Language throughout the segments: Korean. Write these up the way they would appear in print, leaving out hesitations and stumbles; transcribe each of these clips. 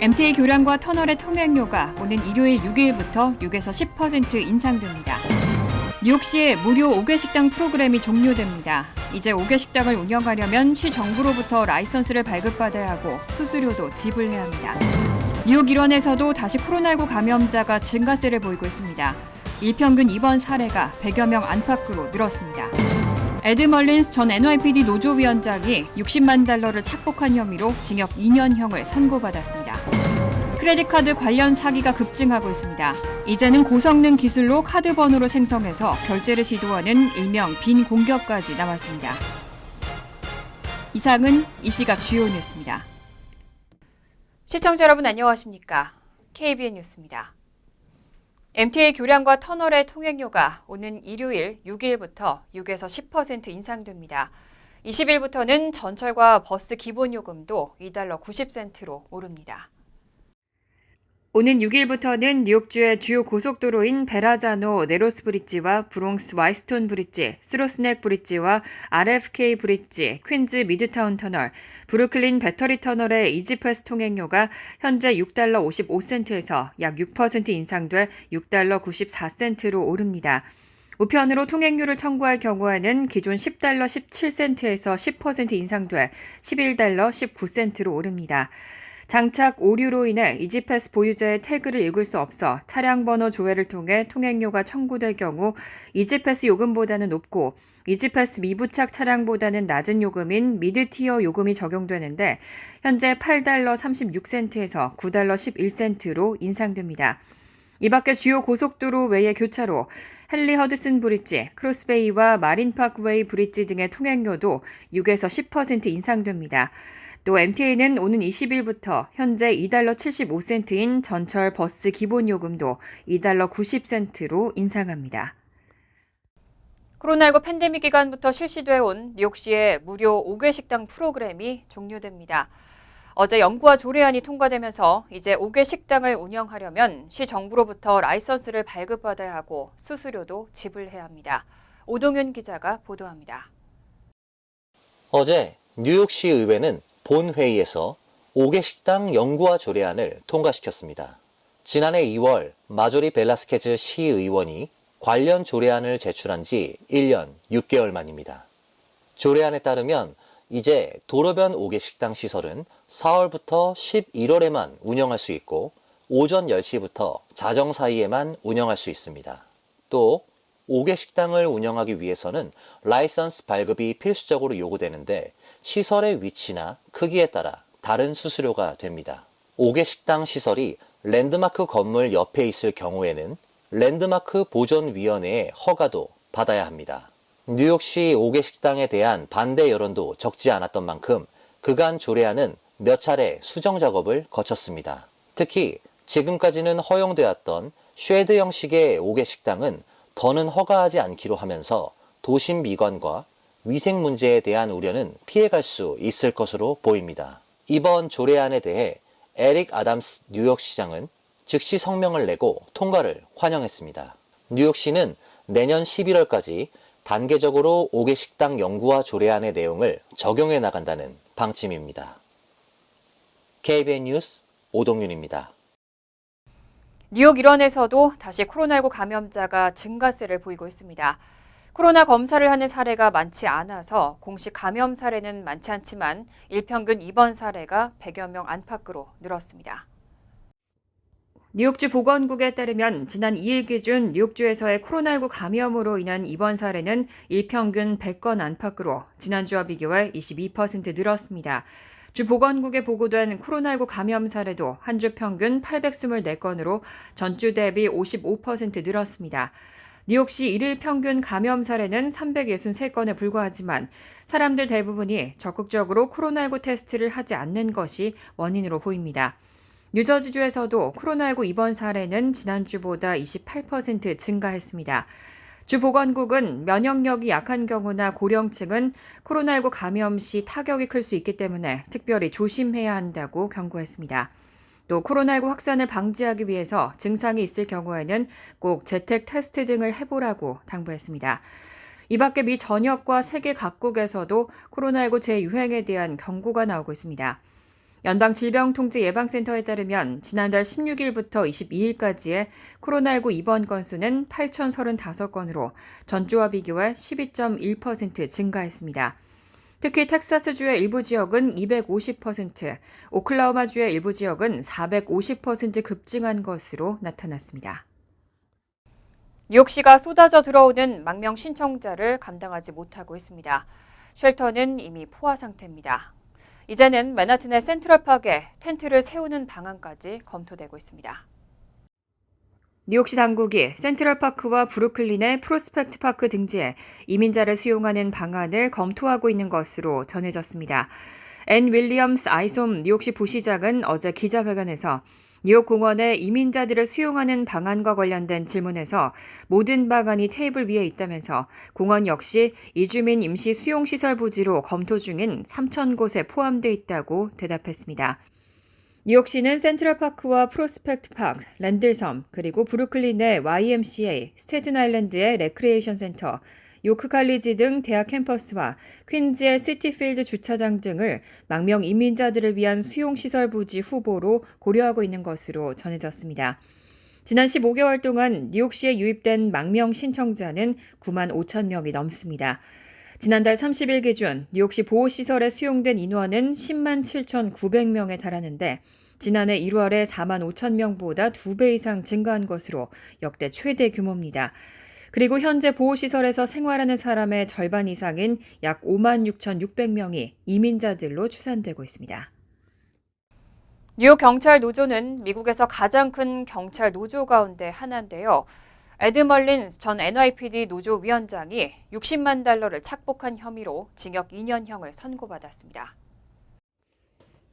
MTA 교량과 터널의 통행료가 오는 일요일 6일부터 6에서 10% 인상됩니다. 뉴욕시의 무료 5개 식당 프로그램이 종료됩니다. 이제 5개 식당을 운영하려면 시 정부로부터 라이선스를 발급받아야 하고 수수료도 지불해야 합니다. 뉴욕 일원에서도 다시 코로나19 감염자가 증가세를 보이고 있습니다. 일평균 입원 사례가 100여 명 안팎으로 늘었습니다. 에드 멀린스 전 NYPD 노조위원장이 $60만 달러를 착복한 혐의로 징역 2년형을 선고받았습니다. 크레딧카드 관련 사기가 급증하고 있습니다. 이제는 고성능 기술로 카드 번호를 생성해서 결제를 시도하는 일명 빈 공격까지 나왔습니다. 이상은 이 시각 주요 뉴스입니다. 시청자 여러분 안녕하십니까? KBN 뉴스입니다. MTA 교량과 터널의 통행료가 오는 일요일 6일부터 6에서 10% 인상됩니다. 20일부터는 전철과 버스 기본요금도 $2 90센트로 오릅니다. 오는 6일부터는 뉴욕주의 주요 고속도로인 베라자노 네로스 브릿지와 브롱스 와이스톤 브릿지, 스로스넥 브릿지와 RFK 브릿지, 퀸즈 미드타운 터널, 브루클린 배터리 터널의 이지패스 통행료가 현재 $6 55센트에서 약 6% 인상돼 $6 94센트로 오릅니다. 우편으로 통행료를 청구할 경우에는 기존 $10 17센트에서 10% 인상돼 $11 19센트로 오릅니다. 장착 오류로 인해 이지패스 보유자의 태그를 읽을 수 없어 차량 번호 조회를 통해 통행료가 청구될 경우 이지패스 요금보다는 높고 이지패스 미부착 차량보다는 낮은 요금인 미드티어 요금이 적용되는데 현재 $8 36센트에서 $9 11센트로 인상됩니다. 이 밖에 주요 고속도로 외의 교차로, 헨리 허드슨 브릿지, 크로스베이와 마린파크웨이 브릿지 등의 통행료도 6에서 10% 인상됩니다. 또 MTA는 오는 20일부터 현재 $2 75센트인 전철 버스 기본요금도 $2 90센트로 인상합니다. 코로나19 팬데믹 기간부터 실시돼 온 뉴욕시의 무료 5개 식당 프로그램이 종료됩니다. 어제 연구와 조례안이 통과되면서 이제 5개 식당을 운영하려면 시 정부로부터 라이선스를 발급받아야 하고 수수료도 지불해야 합니다. 오동윤 기자가 보도합니다. 어제 뉴욕시 의회는 본회의에서 5개 식당 연구와 조례안을 통과시켰습니다. 지난해 2월 마조리 벨라스케즈 시의원이 관련 조례안을 제출한 지 1년 6개월 만입니다. 조례안에 따르면 이제 도로변 5개 식당 시설은 4월부터 11월에만 운영할 수 있고 오전 10시부터 자정 사이에만 운영할 수 있습니다. 또 5개 식당을 운영하기 위해서는 라이선스 발급이 필수적으로 요구되는데 시설의 위치나 크기에 따라 다른 수수료가 됩니다. 5개 식당 시설이 랜드마크 건물 옆에 있을 경우에는 랜드마크 보존위원회의 허가도 받아야 합니다. 뉴욕시 5개 식당에 대한 반대 여론도 적지 않았던 만큼 그간 조례안은 몇 차례 수정 작업을 거쳤습니다. 특히 지금까지는 허용되었던 쉐드 형식의 5개 식당은 더는 허가하지 않기로 하면서 도심 미관과 위생 문제에 대한 우려는 피해갈 수 있을 것으로 보입니다. 이번 조례안에 대해 에릭 아담스 뉴욕시장은 즉시 성명을 내고 통과를 환영했습니다. 뉴욕시는 내년 11월까지 단계적으로 5개 식당 연구와 조례안의 내용을 적용해 나간다는 방침입니다. KBN 뉴스 오동윤입니다. 뉴욕 일원에서도 다시 코로나19 감염자가 증가세를 보이고 있습니다. 코로나 검사를 하는 사례가 많지 않아서 공식 감염 사례는 많지 않지만 일평균 입원 사례가 100여 명 안팎으로 늘었습니다. 뉴욕주 보건국에 따르면 지난 2일 기준 뉴욕주에서의 코로나19 감염으로 인한 입원 사례는 일평균 100건 안팎으로 지난주와 비교해 22% 늘었습니다. 주 보건국에 보고된 코로나19 감염 사례도 한 주 평균 824건으로 전주 대비 55% 늘었습니다. 뉴욕시 일일 평균 감염 사례는 363건에 불과하지만 사람들 대부분이 적극적으로 코로나19 테스트를 하지 않는 것이 원인으로 보입니다. 뉴저지주에서도 코로나19 입원 사례는 지난주보다 28% 증가했습니다. 주 보건국은 면역력이 약한 경우나 고령층은 코로나19 감염 시 타격이 클 수 있기 때문에 특별히 조심해야 한다고 경고했습니다. 또 코로나19 확산을 방지하기 위해서 증상이 있을 경우에는 꼭 재택 테스트 등을 해보라고 당부했습니다. 이 밖에 미 전역과 세계 각국에서도 코로나19 재유행에 대한 경고가 나오고 있습니다. 연방질병통제예방센터에 따르면 지난달 16일부터 22일까지의 코로나19 입원 건수는 8,035건으로 전주와 비교해 12.1% 증가했습니다. 특히 텍사스주의 일부 지역은 250%, 오클라호마주의 일부 지역은 450% 급증한 것으로 나타났습니다. 뉴욕시가 쏟아져 들어오는 망명 신청자를 감당하지 못하고 있습니다. 쉘터는 이미 포화 상태입니다. 이제는 맨하튼의 센트럴파크에 텐트를 세우는 방안까지 검토되고 있습니다. 뉴욕시 당국이 센트럴파크와 브루클린의 프로스펙트 파크 등지에 이민자를 수용하는 방안을 검토하고 있는 것으로 전해졌습니다. 앤 윌리엄스 아이솜 뉴욕시 부시장은 어제 기자회견에서 뉴욕 공원에 이민자들을 수용하는 방안과 관련된 질문에서 모든 방안이 테이블 위에 있다면서 공원 역시 이주민 임시 수용시설 부지로 검토 중인 3,000곳에 포함돼 있다고 대답했습니다. 뉴욕시는 센트럴파크와 프로스펙트 파크, 랜들섬, 그리고 브루클린의 YMCA, 스테튼 아일랜드의 레크리에이션 센터, 요크 칼리지 등 대학 캠퍼스와 퀸즈의 시티필드 주차장 등을 망명 이민자들을 위한 수용시설 부지 후보로 고려하고 있는 것으로 전해졌습니다. 지난 15개월 동안 뉴욕시에 유입된 망명 신청자는 9만 5천 명이 넘습니다. 지난달 30일 기준 뉴욕시 보호시설에 수용된 인원은 10만 7,900명에 달하는데 지난해 1월에 4만 5천 명보다 2배 이상 증가한 것으로 역대 최대 규모입니다. 그리고 현재 보호시설에서 생활하는 사람의 절반 이상인 약 5만 6,600명이 이민자들로 추산되고 있습니다. 뉴욕 경찰 노조는 미국에서 가장 큰 경찰 노조 가운데 하나인데요. 에드 멀린스 전 NYPD 노조 위원장이 60만 달러를 착복한 혐의로 징역 2년형을 선고받았습니다.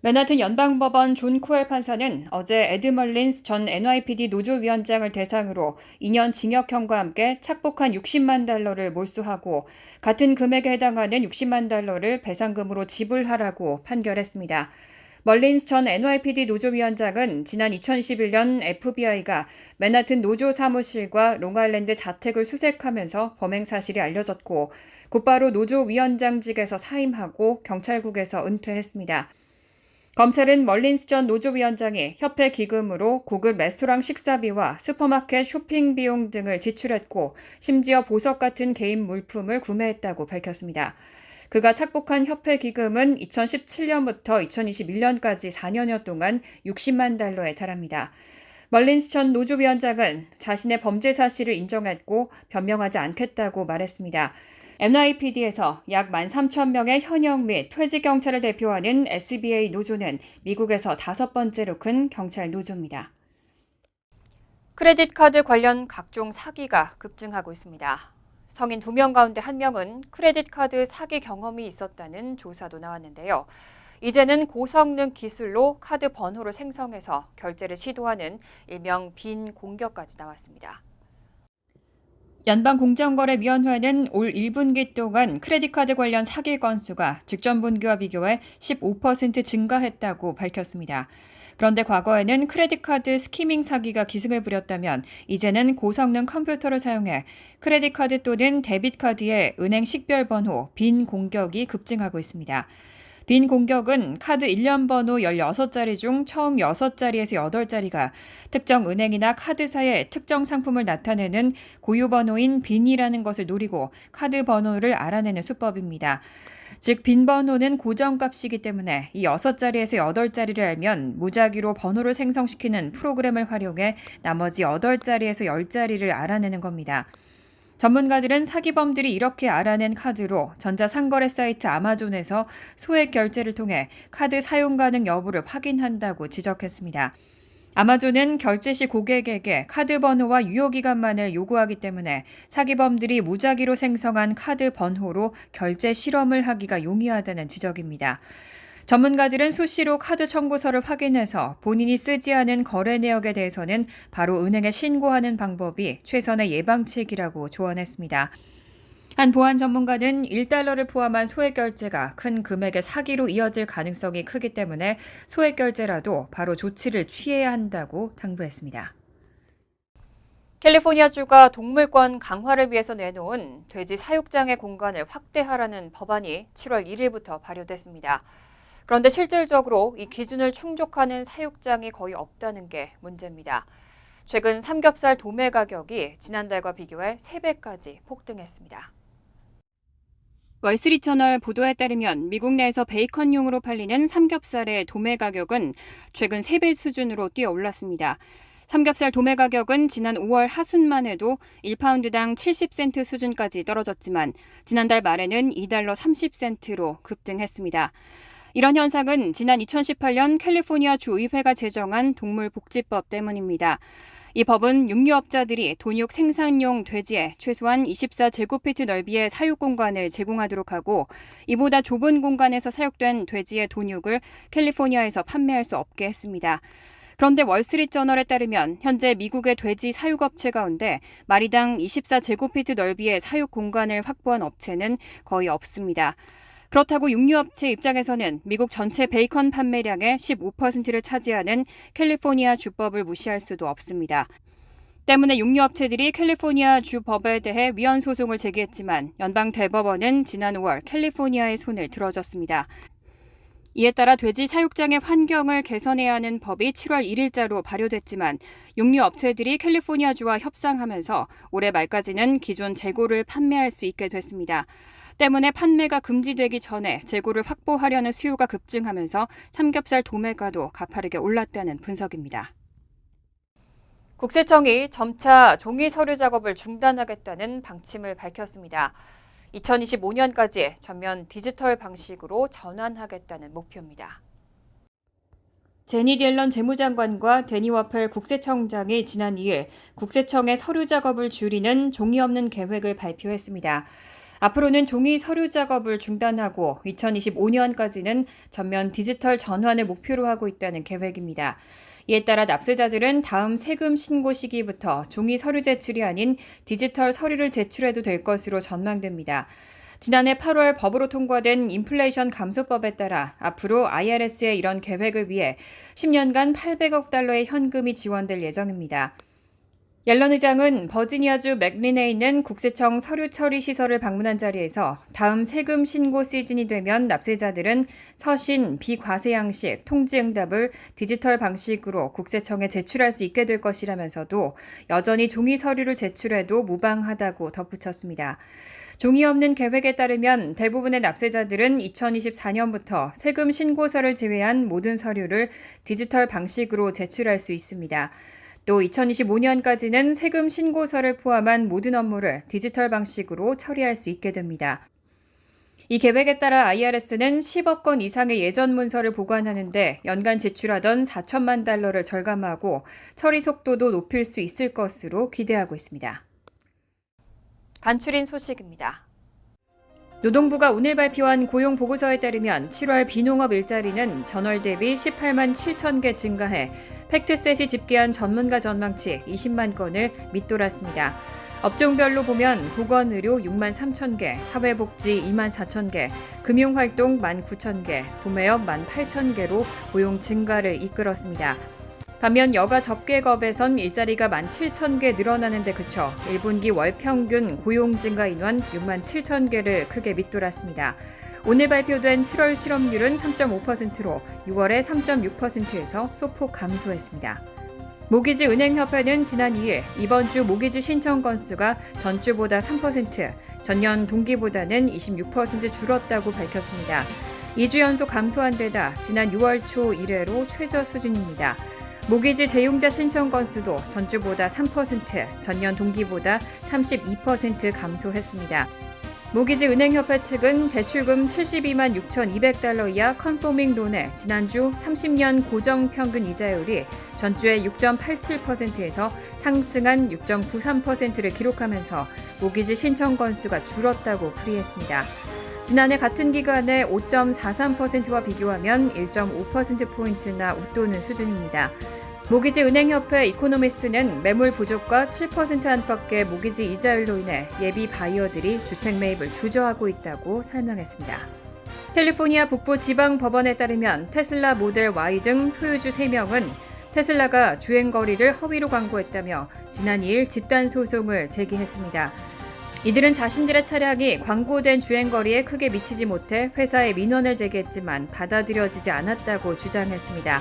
맨하튼 연방법원 존 코엘 판사는 어제 에드 멀린스 전 NYPD 노조 위원장을 대상으로 2년 징역형과 함께 착복한 60만 달러를 몰수하고 같은 금액에 해당하는 60만 달러를 배상금으로 지불하라고 판결했습니다. 멀린스 전 NYPD 노조위원장은 지난 2021년 FBI가 맨하튼 노조 사무실과 롱아일랜드 자택을 수색하면서 범행 사실이 알려졌고 곧바로 노조위원장직에서 사임하고 경찰국에서 은퇴했습니다. 검찰은 멀린스 전 노조위원장이 협회 기금으로 고급 레스토랑 식사비와 슈퍼마켓 쇼핑 비용 등을 지출했고 심지어 보석 같은 개인 물품을 구매했다고 밝혔습니다. 그가 착복한 협회 기금은 2017년부터 2021년까지 4년여 동안 60만 달러에 달합니다. 멀린스 전 노조위원장은 자신의 범죄 사실을 인정했고 변명하지 않겠다고 말했습니다. NYPD에서 약 13,000명의 현역 및 퇴직 경찰을 대표하는 SBA 노조는 미국에서 5번째로 큰 경찰 노조입니다. 크레딧 카드 관련 각종 사기가 급증하고 있습니다. 성인 2명 가운데 1명은 크레딧 카드 사기 경험이 있었다는 조사도 나왔는데요. 이제는 고성능 기술로 카드 번호를 생성해서 결제를 시도하는 일명 빈 공격까지 나왔습니다. 연방공정거래위원회는 올 1분기 동안 크레딧 카드 관련 사기 건수가 직전 분기와 비교해 15% 증가했다고 밝혔습니다. 그런데 과거에는 크레딧 카드 스키밍 사기가 기승을 부렸다면 이제는 고성능 컴퓨터를 사용해 크레딧 카드 또는 데빗 카드의 은행 식별 번호, 빈 공격이 급증하고 있습니다. 빈 공격은 카드 일련 번호 16자리 중 처음 6자리에서 8자리가 특정 은행이나 카드사의 특정 상품을 나타내는 고유 번호인 빈이라는 것을 노리고 카드 번호를 알아내는 수법입니다. 즉, 빈 번호는 고정값이기 때문에 이 6자리에서 8자리를 알면 무작위로 번호를 생성시키는 프로그램을 활용해 나머지 8자리에서 10자리를 알아내는 겁니다. 전문가들은 사기범들이 이렇게 알아낸 카드로 전자상거래 사이트 아마존에서 소액 결제를 통해 카드 사용 가능 여부를 확인한다고 지적했습니다. 아마존은 결제 시 고객에게 카드 번호와 유효기간만을 요구하기 때문에 사기범들이 무작위로 생성한 카드 번호로 결제 실험을 하기가 용이하다는 지적입니다. 전문가들은 수시로 카드 청구서를 확인해서 본인이 쓰지 않은 거래 내역에 대해서는 바로 은행에 신고하는 방법이 최선의 예방책이라고 조언했습니다. 한 보안 전문가는 1달러를 포함한 소액 결제가 큰 금액의 사기로 이어질 가능성이 크기 때문에 소액 결제라도 바로 조치를 취해야 한다고 당부했습니다. 캘리포니아주가 동물권 강화를 위해서 내놓은 돼지 사육장의 공간을 확대하라는 법안이 7월 1일부터 발효됐습니다. 그런데 실질적으로 이 기준을 충족하는 사육장이 거의 없다는 게 문제입니다. 최근 삼겹살 도매 가격이 지난달과 비교해 3배까지 폭등했습니다. 월스트리트저널 보도에 따르면 미국 내에서 베이컨용으로 팔리는 삼겹살의 도매 가격은 최근 3배 수준으로 뛰어올랐습니다. 삼겹살 도매 가격은 지난 5월 하순만 해도 1파운드당 70센트 수준까지 떨어졌지만 지난달 말에는 $2 30센트로 급등했습니다. 이런 현상은 지난 2018년 캘리포니아 주의회가 제정한 동물복지법 때문입니다. 이 법은 육류업자들이 돈육 생산용 돼지에 최소한 24제곱피트 넓이의 사육 공간을 제공하도록 하고 이보다 좁은 공간에서 사육된 돼지의 돈육을 캘리포니아에서 판매할 수 없게 했습니다. 그런데 월스트리트저널에 따르면 현재 미국의 돼지 사육업체 가운데 마리당 24제곱피트 넓이의 사육 공간을 확보한 업체는 거의 없습니다. 그렇다고 육류업체 입장에서는 미국 전체 베이컨 판매량의 15%를 차지하는 캘리포니아 주법을 무시할 수도 없습니다. 때문에 육류업체들이 캘리포니아 주법에 대해 위헌 소송을 제기했지만 연방 대법원은 지난 5월 캘리포니아의 손을 들어줬습니다. 이에 따라 돼지 사육장의 환경을 개선해야 하는 법이 7월 1일자로 발효됐지만 육류업체들이 캘리포니아주와 협상하면서 올해 말까지는 기존 재고를 판매할 수 있게 됐습니다. 때문에 판매가 금지되기 전에 재고를 확보하려는 수요가 급증하면서 삼겹살 도매가도 가파르게 올랐다는 분석입니다. 국세청이 점차 종이 서류 작업을 중단하겠다는 방침을 밝혔습니다. 2025년까지 전면 디지털 방식으로 전환하겠다는 목표입니다. 제니 옐런 재무장관과 데니 워펠 국세청장이 지난 2일 국세청의 서류 작업을 줄이는 종이 없는 계획을 발표했습니다. 앞으로는 종이 서류 작업을 중단하고 2025년까지는 전면 디지털 전환을 목표로 하고 있다는 계획입니다. 이에 따라 납세자들은 다음 세금 신고 시기부터 종이 서류 제출이 아닌 디지털 서류를 제출해도 될 것으로 전망됩니다. 지난해 8월 법으로 통과된 인플레이션 감소법에 따라 앞으로 IRS의 이런 계획을 위해 10년간 $800억 현금이 지원될 예정입니다. 옐런 의장은 버지니아주 맥린에 있는 국세청 서류 처리 시설을 방문한 자리에서 다음 세금 신고 시즌이 되면 납세자들은 서신, 비과세 양식, 통지 응답을 디지털 방식으로 국세청에 제출할 수 있게 될 것이라면서도 여전히 종이 서류를 제출해도 무방하다고 덧붙였습니다. 종이 없는 계획에 따르면 대부분의 납세자들은 2024년부터 세금 신고서를 제외한 모든 서류를 디지털 방식으로 제출할 수 있습니다. 또 2025년까지는 세금 신고서를 포함한 모든 업무를 디지털 방식으로 처리할 수 있게 됩니다. 이 계획에 따라 IRS는 10억 건 이상의 예전 문서를 보관하는데 연간 지출하던 $4천만 를 절감하고 처리 속도도 높일 수 있을 것으로 기대하고 있습니다. 간추린 소식입니다. 노동부가 오늘 발표한 고용 보고서에 따르면 7월 비농업 일자리는 전월 대비 18만 7천 개 증가해 팩트셋이 집계한 전문가 전망치 20만 건을 밑돌았습니다. 업종별로 보면 보건의료 6만 3천 개, 사회복지 2만 4천 개, 금융활동 1만 9천 개, 도매업 1만 8천 개로 고용 증가를 이끌었습니다. 반면 여가 접계급에선 일자리가 1만 7천 개 늘어나는 데 그쳐 1분기 월평균 고용 증가 인원 6만 7천 개를 크게 밑돌았습니다. 오늘 발표된 7월 실업률은 3.5%로 6월의 3.6%에서 소폭 감소했습니다. 모기지 은행협회는 지난 2일 이번 주 모기지 신청 건수가 전주보다 3%, 전년 동기보다는 26% 줄었다고 밝혔습니다. 2주 연속 감소한 데다 지난 6월 초 이래로 최저 수준입니다. 모기지 재용자 신청 건수도 전주보다 3%, 전년 동기보다 32% 감소했습니다. 모기지 은행협회 측은 대출금 72만 6,200달러 이하 컨포밍 론의 지난주 30년 고정 평균 이자율이 전주의 6.87%에서 상승한 6.93%를 기록하면서 모기지 신청 건수가 줄었다고 풀이했습니다. 지난해 같은 기간에 5.43%와 비교하면 1.5%포인트나 웃도는 수준입니다. 모기지 은행협회 이코노미스트는 매물 부족과 7% 안팎의 모기지 이자율로 인해 예비 바이어들이 주택 매입을 주저하고 있다고 설명했습니다. 캘리포니아 북부 지방 법원에 따르면 테슬라 모델 Y 등 소유주 3명은 테슬라가 주행거리를 허위로 광고했다며 지난 2일 집단 소송을 제기했습니다. 이들은 자신들의 차량이 광고된 주행거리에 크게 미치지 못해 회사에 민원을 제기했지만 받아들여지지 않았다고 주장했습니다.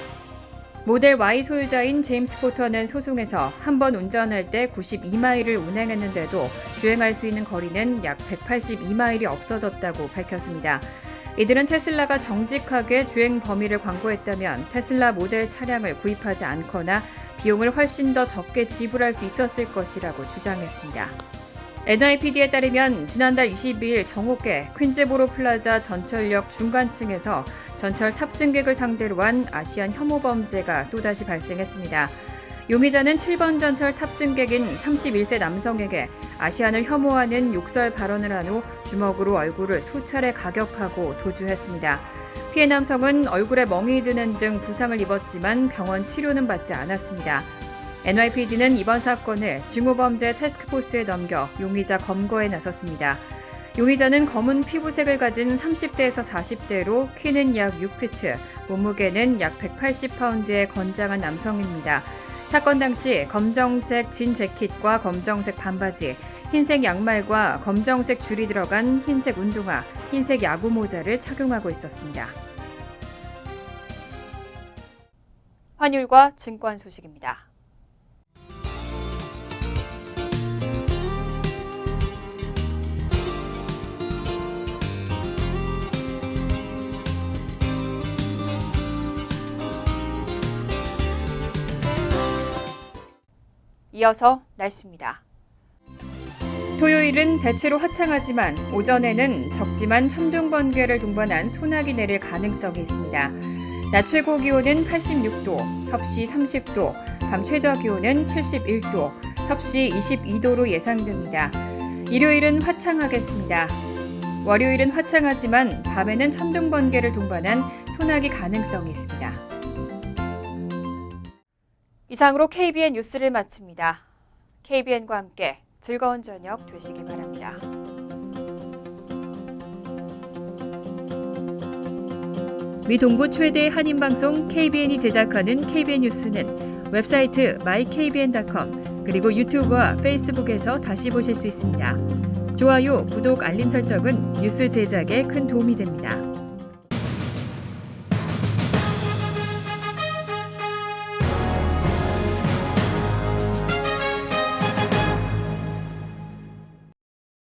모델 Y 소유자인 제임스 포터는 소송에서 한 번 운전할 때 92마일을 운행했는데도 주행할 수 있는 거리는 약 182마일이 없어졌다고 밝혔습니다. 이들은 테슬라가 정직하게 주행 범위를 광고했다면 테슬라 모델 차량을 구입하지 않거나 비용을 훨씬 더 적게 지불할 수 있었을 것이라고 주장했습니다. NYPD에 따르면 지난달 22일 정오께 퀸즈보로 플라자 전철역 중간층에서 전철 탑승객을 상대로 한 아시안 혐오 범죄가 또다시 발생했습니다. 용의자는 7번 전철 탑승객인 31세 남성에게 아시안을 혐오하는 욕설 발언을 한 후 주먹으로 얼굴을 수차례 가격하고 도주했습니다. 피해 남성은 얼굴에 멍이 드는 등 부상을 입었지만 병원 치료는 받지 않았습니다. NYPD는 이번 사건을 증오범죄 태스크포스에 넘겨 용의자 검거에 나섰습니다. 용의자는 검은 피부색을 가진 30대에서 40대로 키는 약 6피트, 몸무게는 약 180파운드의 건장한 남성입니다. 사건 당시 검정색 진 재킷과 검정색 반바지, 흰색 양말과 검정색 줄이 들어간 흰색 운동화, 흰색 야구 모자를 착용하고 있었습니다. 환율과 증권 소식입니다. 이어서 날씨입니다. 토요일은 대체로 화창하지만 오전에는 적지만 천둥 번개를 동반한 소나기 내릴 가능성이 있습니다. 낮 최고 기온은 86도, 섭씨 30도, 밤 최저 기온은 71도, 섭씨 22도로 예상됩니다. 일요일은 화창하겠습니다. 월요일은 화창하지만 밤에는 천둥 번개를 동반한 소나기 가능성이 있습니다. 이상으로 KBN 뉴스를 마칩니다. KBN과 함께 즐거운 저녁 되시기 바랍니다. 미 동부 최대 한인방송 KBN이 제작하는 KBN 뉴스는 웹사이트 mykbn.com 그리고 유튜브와 페이스북에서 다시 보실 수 있습니다. 좋아요, 구독, 알림 설정은 뉴스 제작에 큰 도움이 됩니다.